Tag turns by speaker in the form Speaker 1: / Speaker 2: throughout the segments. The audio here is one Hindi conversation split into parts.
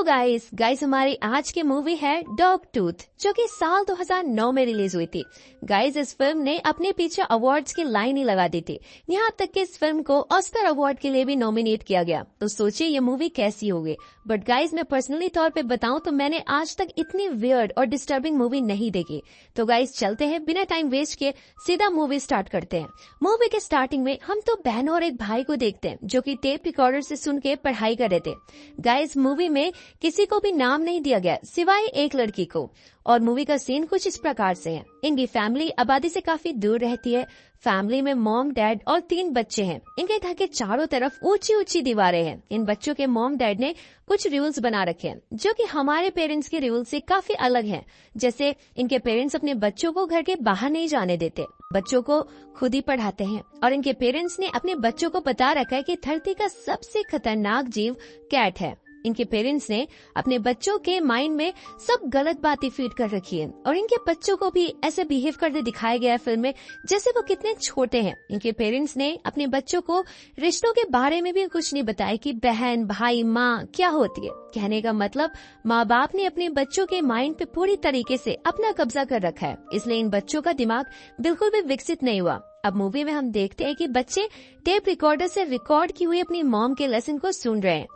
Speaker 1: गाइस हमारी आज की मूवी है डॉग टूथ, जो कि साल 2009 में रिलीज हुई थी। गाइस इस फिल्म ने अपने पीछे अवार्ड्स की लाइन ही लगा दी थी, यहाँ तक कि इस फिल्म को ऑस्कर अवार्ड के लिए भी नॉमिनेट किया गया। तो सोचिए ये मूवी कैसी होगी। बट गाइस मैं पर्सनली तौर पे बताऊं तो मैंने आज तक इतनी वियर्ड और डिस्टर्बिंग मूवी नहीं देखी। तो गाइस चलते हैं, बिना टाइम वेस्ट किए सीधा मूवी स्टार्ट करते हैं। मूवी के स्टार्टिंग में हम तो बहन और एक भाई को देखते हैं जो कि टेप रिकॉर्डर से सुन के पढ़ाई कर रहे थे। गाइस मूवी में किसी को भी नाम नहीं दिया गया सिवाय एक लड़की को। और मूवी का सीन कुछ इस प्रकार से है। इनकी फैमिली आबादी से काफी दूर रहती है। फैमिली में मॉम, डैड और 3 बच्चे हैं। इनके घर के चारों तरफ ऊंची ऊंची दीवारें हैं। इन बच्चों के मॉम डैड ने कुछ रूल्स बना रखे हैं जो कि हमारे पेरेंट्स के रूल से काफी अलग हैं। जैसे इनके पेरेंट्स अपने बच्चों को घर के बाहर नहीं जाने देते, बच्चों को खुद ही पढ़ाते हैं। और इनके पेरेंट्स ने अपने बच्चों को बता रखा है कि धरती का सबसे खतरनाक जीव कैट है। इनके पेरेंट्स ने अपने बच्चों के माइंड में सब गलत बातें फीड कर रखी है और इनके बच्चों को भी ऐसे बिहेव करते दिखाया गया है फिल्म में जैसे वो कितने छोटे हैं। इनके पेरेंट्स ने अपने बच्चों को रिश्तों के बारे में भी कुछ नहीं बताया कि बहन, भाई, माँ क्या होती है। कहने का मतलब माँ बाप ने अपने बच्चों के माइंड पे पूरी तरीके से अपना कब्जा कर रखा है, इसलिए इन बच्चों का दिमाग बिल्कुल भी विकसित नहीं हुआ। अब मूवी में हम देखते हैं कि बच्चे टेप रिकॉर्डर से रिकॉर्ड की हुई अपनी मॉम के लेसन को सुन रहे हैं।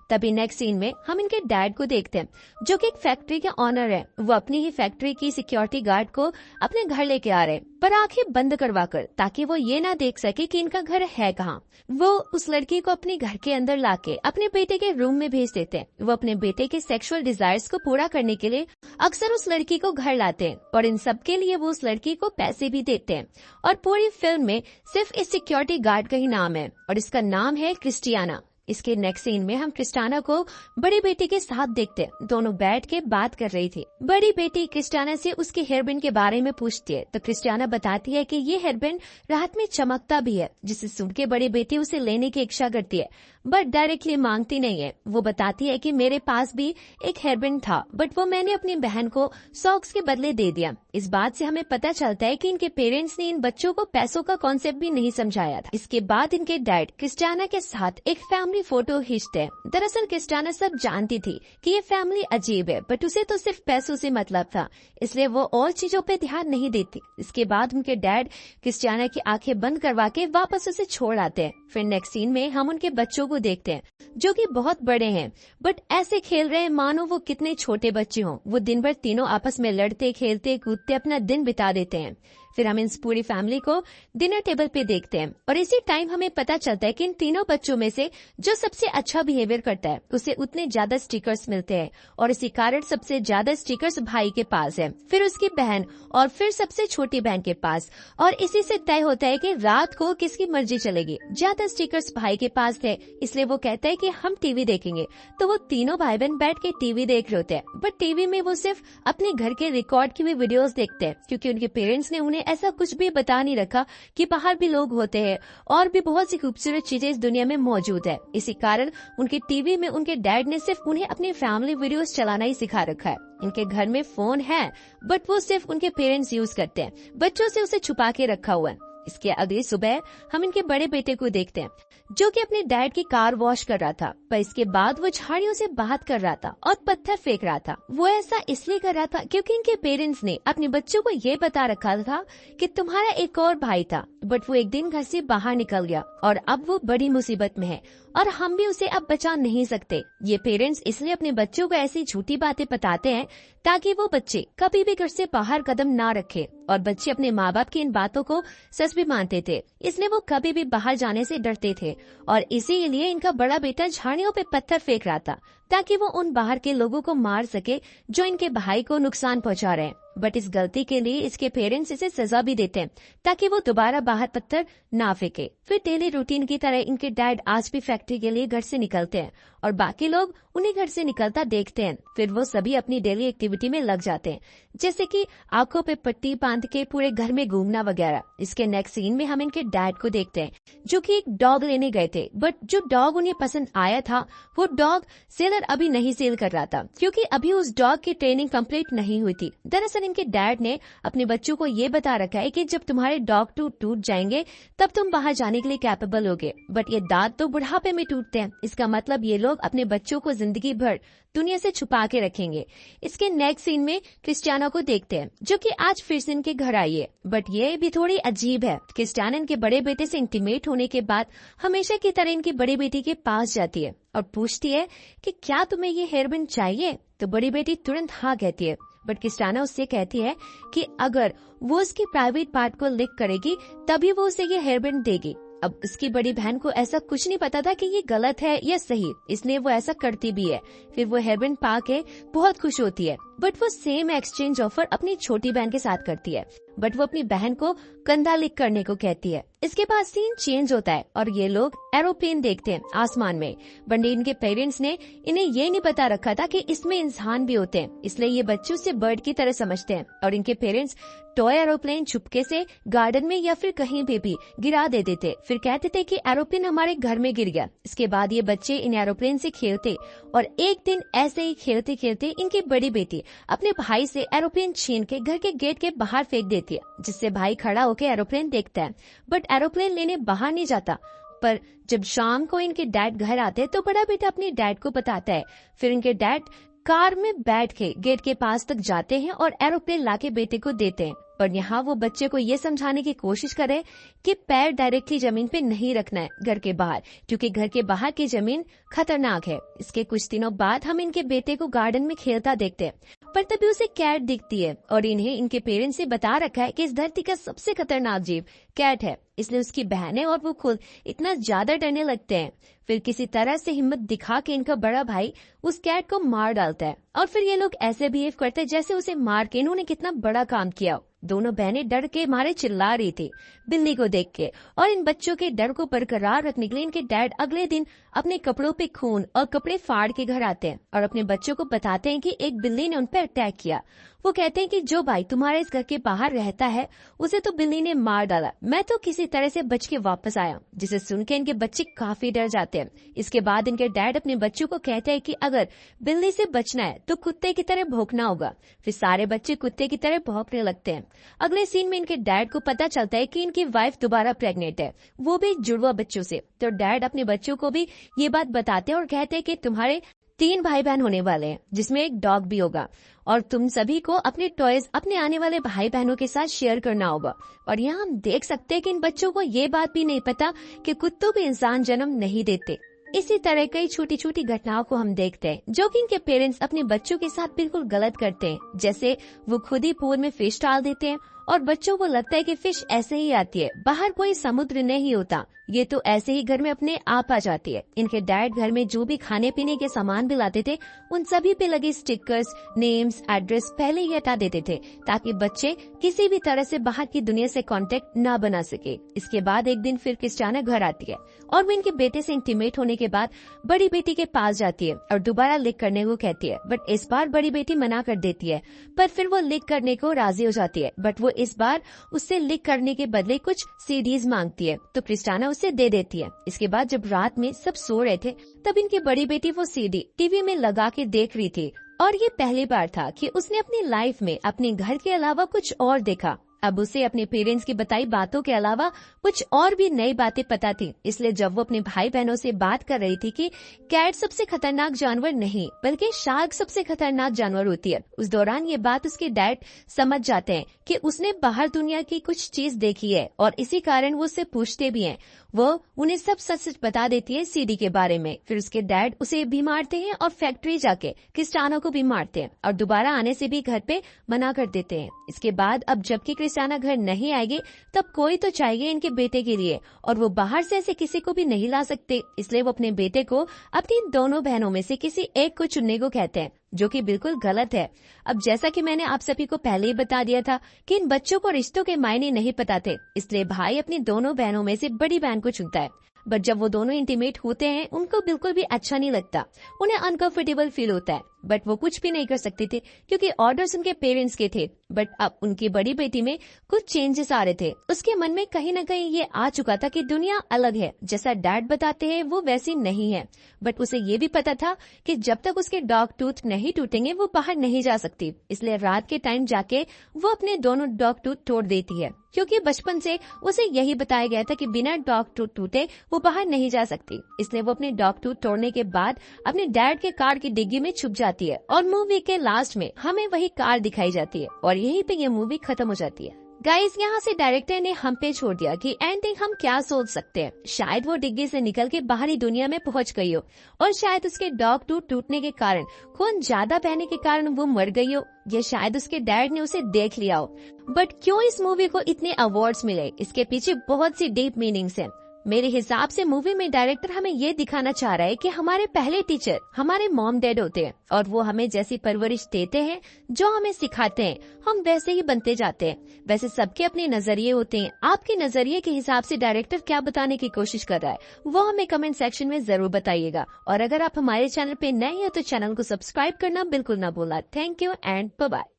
Speaker 1: तभी नेक्स्ट सीन में हम इनके डैड को देखते हैं जो कि एक फैक्ट्री के ऑनर है। वो अपनी ही फैक्ट्री की सिक्योरिटी गार्ड को अपने घर लेके आ रहे हैं, पर आंखें बंद करवाकर, ताकि वो ये ना देख सके कि इनका घर है कहाँ। वो उस लड़की को अपने घर के अंदर लाके अपने बेटे के रूम में भेज देते हैं। वो अपने बेटे के सेक्सुअल डिजायर्स को पूरा करने के लिए अक्सर उस लड़की को घर लाते हैं और इन सब के लिए वो उस लड़की को पैसे भी देते हैं। और पूरी फिल्म में सिर्फ इस सिक्योरिटी गार्ड का ही नाम है और इसका नाम है क्रिस्टियाना। इसके नेक्स्ट सीन में हम क्रिस्टाना को बड़ी बेटी के साथ देखते हैं। दोनों बैठ के बात कर रही थी। बड़ी बेटी क्रिस्टाना से उसके हेयरबैंड के बारे में पूछती है तो क्रिस्टाना बताती है कि ये हेयरबैंड रात में चमकता भी है, जिसे सुन के बड़ी बेटी उसे लेने की इच्छा करती है बट डायरेक्टली मांगती नहीं है। वो बताती है कि मेरे पास भी एक हेयरबैंड था बट वो मैंने अपनी बहन को सॉक्स के बदले दे दिया। इस बात से हमें पता चलता है कि इनके पेरेंट्स ने इन बच्चों को पैसों का कॉन्सेप्ट भी नहीं समझाया था। इसके बाद इनके डैड क्रिस्टाना के साथ एक फैमिली फोटो खींचते हैं। दरअसल क्रिस्टाना सब जानती थी कि ये फैमिली अजीब है बट उसे तो सिर्फ पैसों से मतलब था, इसलिए वो और चीजों पे ध्यान नहीं देती। इसके बाद उनके डैड क्रिस्टाना की आंखें बंद करवा के वापस उसे छोड़ आते हैं। फिर नेक्स्ट सीन में हम उनके बच्चों को देखते हैं जो कि बहुत बड़े हैं बट ऐसे खेल रहे हैं मानो वो कितने छोटे बच्चे हों। वो दिन भर तीनों आपस में लड़ते, खेलते, कूदते अपना दिन बिता देते हैं। फिर हम इस पूरी फैमिली को डिनर टेबल पे देखते हैं और इसी टाइम हमें पता चलता है कि इन तीनों बच्चों में से जो सबसे अच्छा बिहेवियर करता है उसे उतने ज्यादा स्टिकर्स मिलते हैं और इसी कारण सबसे ज्यादा स्टिकर्स भाई के पास है, फिर उसकी बहन और फिर सबसे छोटी बहन के पास। और इसी से तय होता है कि रात को किसकी मर्जी चलेगी। ज्यादा स्टिकर्स भाई के पास थे, इसलिए वो कहता है कि हम टीवी देखेंगे। तो वो तीनों भाई बहन बैठ के टीवी देख रहे होते हैं बट टीवी में वो सिर्फ अपने घर के रिकॉर्ड की हुई वीडियोस देखते हैं, क्योंकि उनके पेरेंट्स ने उन्हें ऐसा कुछ भी बता नहीं रखा कि बाहर भी लोग होते हैं और भी बहुत सी खूबसूरत चीजें इस दुनिया में मौजूद है। इसी कारण उनके टीवी में उनके डैड ने सिर्फ उन्हें अपनी फैमिली वीडियोस चलाना ही सिखा रखा है। इनके घर में फोन है बट वो सिर्फ उनके पेरेंट्स यूज करते हैं, बच्चों से उसे छुपा के रखा हुआ है। इसके अगली सुबह हम इनके बड़े बेटे को देखते हैं जो कि अपने डैड की कार वॉश कर रहा था, पर इसके बाद वो झाड़ियों से बात कर रहा था और पत्थर फेंक रहा था। वो ऐसा इसलिए कर रहा था क्योंकि इनके पेरेंट्स ने अपने बच्चों को ये बता रखा था कि तुम्हारा एक और भाई था बट वो एक दिन घर से बाहर निकल गया और अब वो बड़ी मुसीबत में है और हम भी उसे अब बचा नहीं सकते। ये पेरेंट्स इसलिए अपने बच्चों को ऐसी झूठी बातें बताते हैं ताकि वो बच्चे कभी भी घर से बाहर कदम ना रखे। और बच्चे अपने माँ बाप की इन बातों को सच भी मानते थे, इसलिए वो कभी भी बाहर जाने से डरते थे। और इसीलिए इनका बड़ा बेटा झाड़ियों पे पत्थर फेंक रहा था ताकि वो उन बाहर के लोगों को मार सके जो इनके भाई को नुकसान पहुंचा रहे हैं। बट इस गलती के लिए इसके पेरेंट्स इसे सजा भी देते हैं ताकि वो दोबारा बाहर पत्थर ना फेंके। फिर डेली रूटीन की तरह इनके डैड आज भी फैक्ट्री के लिए घर से निकलते हैं और बाकी लोग उन्हें घर से निकलता देखते हैं। फिर वो सभी अपनी डेली एक्टिविटी में लग जाते हैं, जैसे कि आंखों पे पट्टी बांध के पूरे घर में घूमना वगैरह। इसके नेक्स्ट सीन में हम इनके डैड को देखते हैं जो कि एक डॉग लेने गए थे बट जो डॉग उन्हें पसंद आया था वो डॉग सेलर अभी नहीं सेल कर रहा था क्योंकि अभी उस डॉग की ट्रेनिंग कंप्लीट नहीं हुई थी। दरअसल इनके डैड ने अपने बच्चों को ये बता रखा है कि जब तुम्हारे डॉग टूट जाएंगे तब तुम बाहर जाने के लिए कैपेबल होगे, बट ये दांत तो बुढ़ापे में टूटते हैं। इसका मतलब ये लोग लोग अपने बच्चों को जिंदगी भर दुनिया से छुपा के रखेंगे। इसके नेक्स्ट सीन में क्रिस्टियानो को देखते हैं जो कि आज फिर से इनके घर आई है, बट ये भी थोड़ी अजीब है। क्रिस्टियानो इनके बड़े बेटे से इंटीमेट होने के बाद हमेशा की तरह इनकी बड़ी बेटी के पास जाती है और पूछती है कि क्या तुम्हें ये हेयरबैंड चाहिए। तो बड़ी बेटी तुरंत हाँ कहती है, बट क्रिस्टियानो उससे कहती है कि अगर वो उसकी प्राइवेट पार्ट को लिक करेगी तभी वो उसे ये हेयरबैंड देगी। अब उसकी बड़ी बहन को ऐसा कुछ नहीं पता था कि ये गलत है या सही, इसलिए वो ऐसा करती भी है। फिर वो हेयरबैंड पा के बहुत खुश होती है, बट वो सेम एक्सचेंज ऑफर अपनी छोटी बहन के साथ करती है, बट वो अपनी बहन को कंधा लिक करने को कहती है। इसके बाद सीन चेंज होता है और ये लोग एरोप्लेन देखते हैं आसमान में। बट इनके पेरेंट्स ने इन्हें ये नहीं बता रखा था कि इसमें इंसान भी होते हैं, इसलिए ये बच्चों से बर्ड की तरह समझते हैं और इनके पेरेंट्स टॉय एरोप्लेन चुपके से गार्डन में या फिर कहीं भी गिरा देते थे। फिर कहते थे कि एरोप्लेन हमारे घर में गिर गया। इसके बाद ये बच्चे इन एरोप्लेन से खेलते और एक दिन ऐसे ही खेलते खेलते इनकी बड़ी बेटी अपने भाई से एरोप्लेन छीन के घर के गेट के बाहर फेंक देती है, जिससे भाई खड़ा होकर एरोप्लेन देखता है, बट एरोप्लेन लेने बाहर नहीं जाता। पर जब शाम को इनके डैड घर आते हैं तो बड़ा बेटा अपने डैड को बताता है। फिर इनके डैड कार में बैठ के गेट के पास तक जाते हैं और एरोप्लेन लाके बेटे को देते हैं। पर यहाँ वो बच्चे को ये समझाने की कोशिश करे कि पैर डायरेक्टली जमीन पे नहीं रखना है घर के बाहर, क्योंकि घर के बाहर की जमीन खतरनाक है। इसके कुछ दिनों बाद हम इनके बेटे को गार्डन में खेलता देखते हैं, पर तभी उसे कैट दिखती है और इन्हें इनके पेरेंट्स से बता रखा है कि इस धरती का सबसे खतरनाक जीव कैट है, इसलिए उसकी बहनें और वो खुद इतना ज्यादा डरने लगते हैं। फिर किसी तरह से हिम्मत दिखा के इनका बड़ा भाई उस कैट को मार डालता है और फिर ये लोग ऐसे बिहेव करते हैं जैसे उसे मार के इन्होंने कितना बड़ा काम किया। दोनों बहनें डर के मारे चिल्ला रही थी बिल्ली को देख के, और इन बच्चों के डर को बरकरार रखने के लिए इनके डैड अगले दिन अपने कपड़ों पे खून और कपड़े फाड़ के घर आते हैं और अपने बच्चों को बताते हैं कि एक बिल्ली ने उन पर अटैक किया। वो कहते हैं कि जो भाई तुम्हारे इस घर के बाहर रहता है उसे तो बिल्ली ने मार डाला, मैं तो किसी तरह से बच के वापस आया। जिसे सुन के इनके बच्चे काफी डर जाते हैं। इसके बाद इनके डैड अपने बच्चों को कहते हैं कि अगर बिल्ली से बचना है तो कुत्ते की तरह भौंकना होगा। फिर सारे बच्चे कुत्ते की तरह भौंकने लगते हैं। अगले सीन में इनके डैड को पता चलता है कि इनकी वाइफ दोबारा प्रेग्नेंट है, वो भी जुड़वा बच्चों से। तो डैड अपने बच्चों को भी ये बात बताते हैं और कहते हैं कि तुम्हारे 3 भाई बहन होने वाले हैं, जिसमें एक डॉग भी होगा, और तुम सभी को अपने टॉयज अपने आने वाले भाई बहनों के साथ शेयर करना होगा। और यहाँ हम देख सकते हैं कि इन बच्चों को ये बात भी नहीं पता कि कुत्तों भी इंसान जन्म नहीं देते। इसी तरह कई छोटी छोटी घटनाओं को हम देखते हैं जो कि इनके पेरेंट्स अपने बच्चों के साथ बिल्कुल गलत करते हैं। जैसे वो खुद ही पूल में फिश डाल देते हैं और बच्चों को लगता है कि फिश ऐसे ही आती है, बाहर कोई समुद्र नहीं होता, ये तो ऐसे ही घर में अपने आप आ जाती है। इनके डैड घर में जो भी खाने पीने के सामान भी लाते थे उन सभी पे लगे स्टिकर्स, नेम्स, एड्रेस पहले ही हटा देते थे ताकि बच्चे किसी भी तरह से बाहर की दुनिया से कांटेक्ट ना बना सके। इसके बाद एक दिन फिर क्रिस्टियाना घर आती है और वो इनके बेटे से इंटीमेट होने के बाद बड़ी बेटी के पास जाती है और दोबारा लिक करने को कहती है, बट इस बार बड़ी बेटी मना कर देती है। पर फिर वो लिक करने को राजी हो जाती है, बट वो इस बार उससे लिक करने के बदले कुछ सीडीज मांगती है, तो क्रिस्टियाना उसे दे देती है। इसके बाद जब रात में सब सो रहे थे तब इनकी बड़ी बेटी वो सीडी टीवी में लगा के देख रही थी और ये पहली बार था कि उसने अपनी लाइफ में अपने घर के अलावा कुछ और देखा। अब उसे अपने पेरेंट्स की बताई बातों के अलावा कुछ और भी नई बातें पता थी। इसलिए जब वो अपने भाई बहनों से बात कर रही थी कि कैट सबसे खतरनाक जानवर नहीं बल्कि शार्क सबसे खतरनाक जानवर होती है, उस दौरान ये बात उसके डैड समझ जाते हैं कि उसने बाहर दुनिया की कुछ चीज देखी है और इसी कारण वो उससे पूछते भी हैं। वो उन्हें सब सच सच बता देती है सीडी के बारे में। फिर उसके डैड उसे भी मारते हैं और फैक्ट्री जाके क्रिस्टियाना को भी मारते हैं और दोबारा आने से भी घर पे मना कर देते हैं। इसके बाद अब जबकि क्रिस्टियाना घर नहीं आएगी तब कोई तो चाहिए इनके बेटे के लिए और वो बाहर से ऐसे किसी को भी नहीं ला सकते, इसलिए वो अपने बेटे को अपनी दोनों बहनों में से किसी एक को चुनने को कहते हैं, जो कि बिल्कुल गलत है। अब जैसा कि मैंने आप सभी को पहले ही बता दिया था कि इन बच्चों को रिश्तों के मायने नहीं पता थे, इसलिए भाई अपनी दोनों बहनों में से बड़ी बहन को चुनता है। बट जब वो दोनों इंटीमेट होते हैं उनको बिल्कुल भी अच्छा नहीं लगता, उन्हें अनकंफर्टेबल फील होता है। बट वो कुछ भी नहीं कर सकते थे क्योंकि ऑर्डर्स उनके पेरेंट्स के थे। बट अब उनकी बड़ी बेटी में कुछ चेंजेस आ रहे थे। उसके मन में कहीं ना कहीं ये आ चुका था कि दुनिया अलग है, जैसा डैड बताते हैं वो वैसी नहीं है। बट उसे ये भी पता था कि जब तक उसके डॉग टूथ नहीं टूटेंगे वो बाहर नहीं जा सकती। इसलिए रात के टाइम जाके वो अपने दोनों डॉग टूथ तोड़ देती है, क्योंकि बचपन से उसे यही बताया गया था कि बिना डॉग टूथ टूटे वो बाहर नहीं जा सकती। इसलिए वो अपने डॉग टूथ तोड़ने के बाद अपने डैड के कार की डिग्गी में छुप जाती है और मूवी के लास्ट में हमें वही कार दिखाई जाती है और यहीं पे ये मूवी खत्म हो जाती है। गाइस, यहाँ से डायरेक्टर ने हम पे छोड़ दिया कि एंडिंग हम क्या सोच सकते हैं। शायद वो डिग्गी से निकल के बाहरी दुनिया में पहुंच गई हो और शायद उसके डॉग टूथ टूटने के कारण खून ज्यादा बहने के कारण वो मर गई हो, या शायद उसके डैड ने उसे देख लिया हो। बट क्यों इस मूवी को इतने अवार्ड्स मिले, इसके पीछे बहुत सी डीप मीनिंग्स हैं। मेरे हिसाब से मूवी में डायरेक्टर हमें ये दिखाना चाह रहा है कि हमारे पहले टीचर हमारे मॉम डैड होते हैं और वो हमें जैसी परवरिश देते हैं, जो हमें सिखाते हैं, हम वैसे ही बनते जाते हैं। वैसे सबके अपने नजरिए होते हैं। आपके नजरिए के हिसाब से डायरेक्टर क्या बताने की कोशिश कर रहा है वो हमें कमेंट सेक्शन में जरूर बताइएगा। और अगर आप हमारे चैनल पे नए हैं तो चैनल को सब्सक्राइब करना बिल्कुल ना भूलना। Thank you and bye bye.